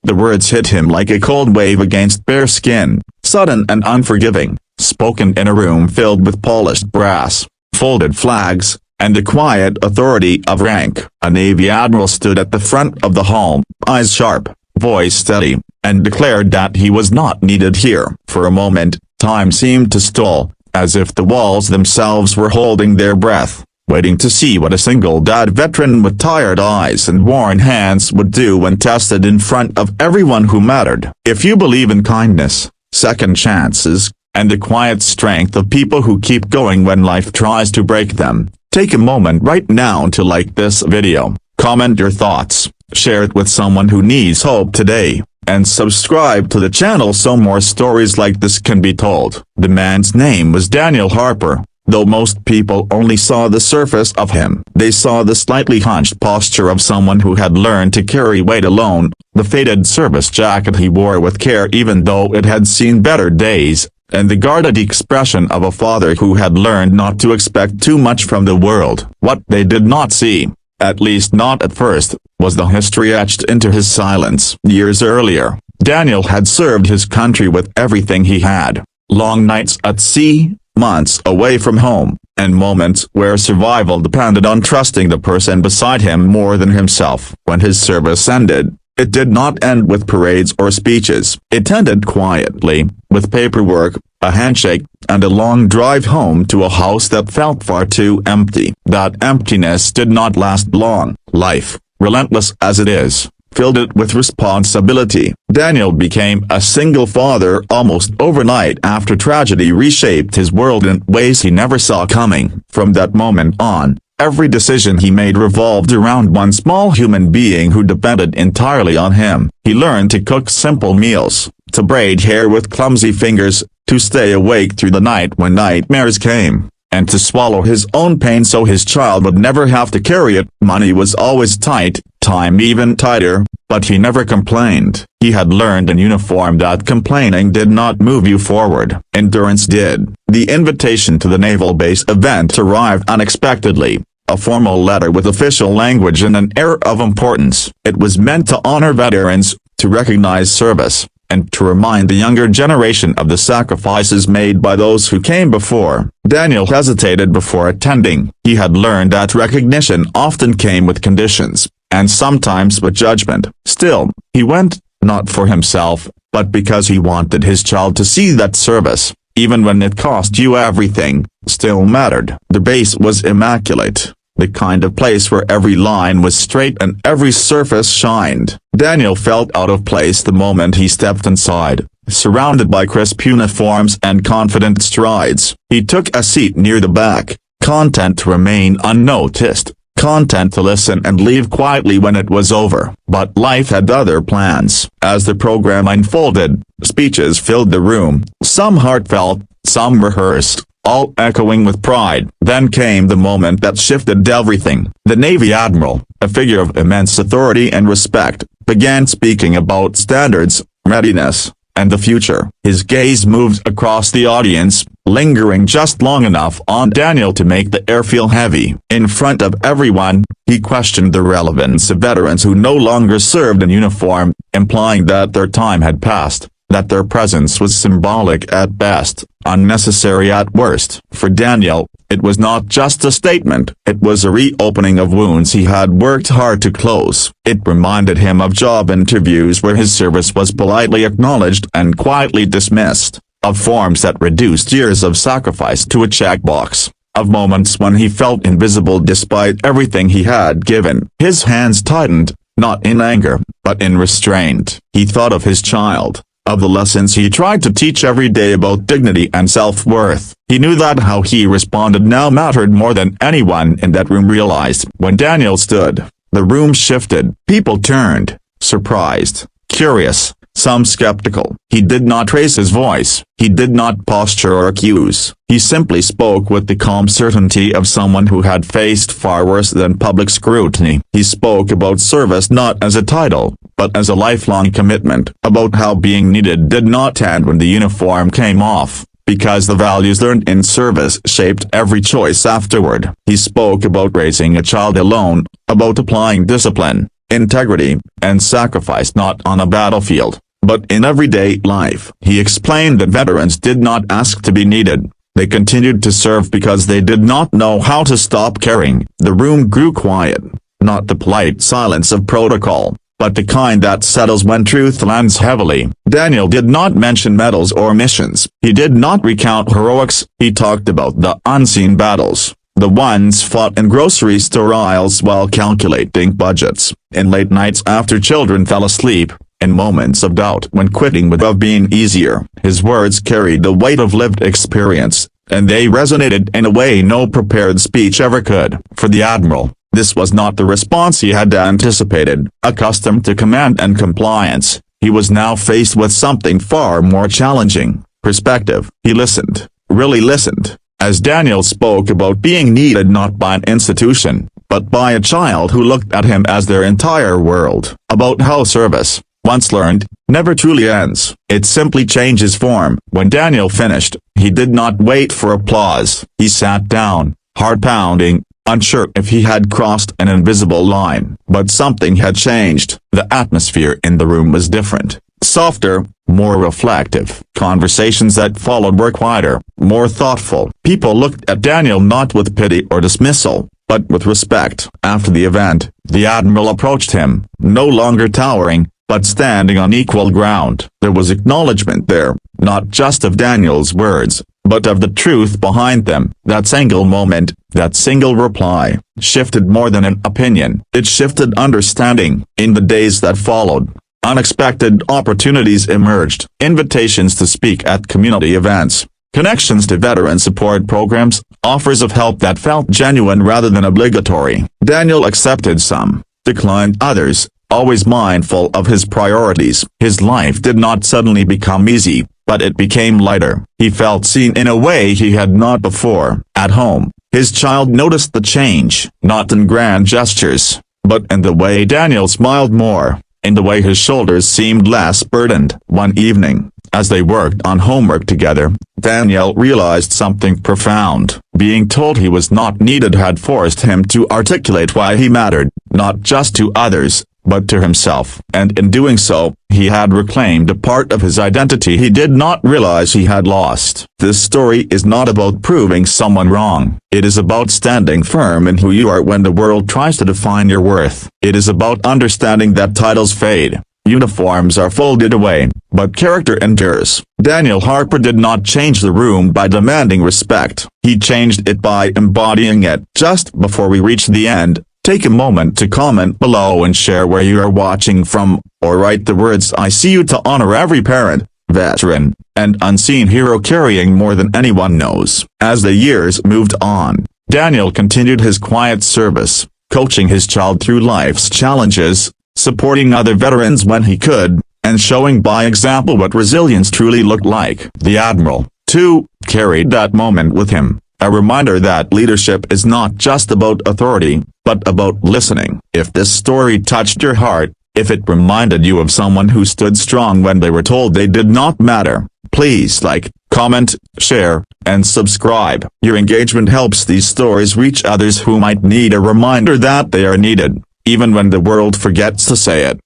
The words hit him like a cold wave against bare skin, sudden and unforgiving, spoken in a room filled with polished brass, folded flags, and the quiet authority of rank. A Navy Admiral stood at the front of the hall, eyes sharp, voice steady, and declared that he was not needed here. For a moment, time seemed to stall, as if the walls themselves were holding their breath, waiting to see what a single-dad veteran with tired eyes and worn hands would do when tested in front of everyone who mattered. If you believe in kindness, second chances, and the quiet strength of people who keep going when life tries to break them, take a moment right now to like this video, comment your thoughts, share it with someone who needs hope today, and subscribe to the channel so more stories like this can be told. The man's name was Daniel Harper. Though most people only saw the surface of him, they saw the slightly hunched posture of someone who had learned to carry weight alone, the faded service jacket he wore with care even though it had seen better days, and the guarded expression of a father who had learned not to expect too much from the world. What they did not see, at least not at first, was the history etched into his silence. Years earlier, Daniel had served his country with everything he had. Long nights at sea, months away from home, and moments where survival depended on trusting the person beside him more than himself. When his service ended, it did not end with parades or speeches. It ended quietly, with paperwork, a handshake, and a long drive home to a house that felt far too empty. That emptiness did not last long. Life, relentless as it is, filled it with responsibility. Daniel became a single father almost overnight after tragedy reshaped his world in ways he never saw coming. From that moment on, every decision he made revolved around one small human being who depended entirely on him. He learned to cook simple meals, to braid hair with clumsy fingers, to stay awake through the night when nightmares came, and to swallow his own pain so his child would never have to carry it. Money was always tight, time even tighter, but he never complained. He had learned in uniform that complaining did not move you forward. Endurance did. The invitation to the naval base event arrived unexpectedly, a formal letter with official language and an air of importance. It was meant to honor veterans, to recognize service, and to remind the younger generation of the sacrifices made by those who came before. Daniel hesitated before attending. He had learned that recognition often came with conditions, and sometimes with judgment. Still, he went, not for himself, but because he wanted his child to see that service, even when it cost you everything, still mattered. The base was immaculate, the kind of place where every line was straight and every surface shined. Daniel felt out of place the moment he stepped inside, surrounded by crisp uniforms and confident strides. He took a seat near the back, content to remain unnoticed, content to listen and leave quietly when it was over. But life had other plans. As the program unfolded, speeches filled the room, some heartfelt, some rehearsed, all echoing with pride. Then came the moment that shifted everything. The Navy Admiral, a figure of immense authority and respect, began speaking about standards, readiness, and the future. His gaze moved across the audience, lingering just long enough on Daniel to make the air feel heavy. In front of everyone, he questioned the relevance of veterans who no longer served in uniform, implying that their time had passed, that their presence was symbolic at best, unnecessary at worst. For Daniel, it was not just a statement, it was a reopening of wounds he had worked hard to close. It reminded him of job interviews where his service was politely acknowledged and quietly dismissed, of forms that reduced years of sacrifice to a checkbox, of moments when he felt invisible despite everything he had given. His hands tightened, not in anger, but in restraint. He thought of his child, of the lessons he tried to teach every day about dignity and self-worth. He knew that how he responded now mattered more than anyone in that room realized. When Daniel stood, the room shifted. People turned, surprised, curious, some skeptical. He did not raise his voice. He did not posture or accuse. He simply spoke with the calm certainty of someone who had faced far worse than public scrutiny. He spoke about service not as a title, but as a lifelong commitment, about how being needed did not end when the uniform came off, because the values learned in service shaped every choice afterward. He spoke about raising a child alone, about applying discipline, integrity, and sacrifice not on a battlefield, but in everyday life. He explained that veterans did not ask to be needed. They continued to serve because they did not know how to stop caring. The room grew quiet, not the polite silence of protocol, but the kind that settles when truth lands heavily. Daniel did not mention medals or missions. He did not recount heroics. He talked about the unseen battles, the ones fought in grocery store aisles while calculating budgets, in late nights after children fell asleep, in moments of doubt when quitting would have been easier. His words carried the weight of lived experience, and they resonated in a way no prepared speech ever could. For the Admiral, this was not the response he had anticipated. Accustomed to command and compliance, he was now faced with something far more challenging: perspective. He listened, really listened, as Daniel spoke about being needed not by an institution, but by a child who looked at him as their entire world. About how service, once learned, never truly ends. It simply changes form. When Daniel finished, he did not wait for applause. He sat down, heart pounding, unsure if he had crossed an invisible line. But something had changed. The atmosphere in the room was different, softer, more reflective. Conversations that followed were quieter, more thoughtful. People looked at Daniel not with pity or dismissal, but with respect. After the event, the Admiral approached him, no longer towering, but standing on equal ground. There was acknowledgement there, not just of Daniel's words, but of the truth behind them. That single moment, that single reply, shifted more than an opinion. It shifted understanding. In the days that followed, unexpected opportunities emerged: invitations to speak at community events, connections to veteran support programs, offers of help that felt genuine rather than obligatory. Daniel accepted some, declined others, always mindful of his priorities. His life did not suddenly become easy, but it became lighter. He felt seen in a way he had not before. At home, his child noticed the change, not in grand gestures, but in the way Daniel smiled more, in the way his shoulders seemed less burdened. One evening, as they worked on homework together, Daniel realized something profound. Being told he was not needed had forced him to articulate why he mattered, not just to others, but to himself. And in doing so, he had reclaimed a part of his identity he did not realize he had lost. This story is not about proving someone wrong. It is about standing firm in who you are when the world tries to define your worth. It is about understanding that titles fade, uniforms are folded away, but character endures. Daniel Harper did not change the room by demanding respect. He changed it by embodying it. Just before we reach the end, take a moment to comment below and share where you are watching from, or write the words "I see you" to honor every parent, veteran, and unseen hero carrying more than anyone knows. As the years moved on, Daniel continued his quiet service, coaching his child through life's challenges, supporting other veterans when he could, and showing by example what resilience truly looked like. The Admiral, too, carried that moment with him, a reminder that leadership is not just about authority, but about listening. If this story touched your heart, if it reminded you of someone who stood strong when they were told they did not matter, please like, comment, share, and subscribe. Your engagement helps these stories reach others who might need a reminder that they are needed, even when the world forgets to say it.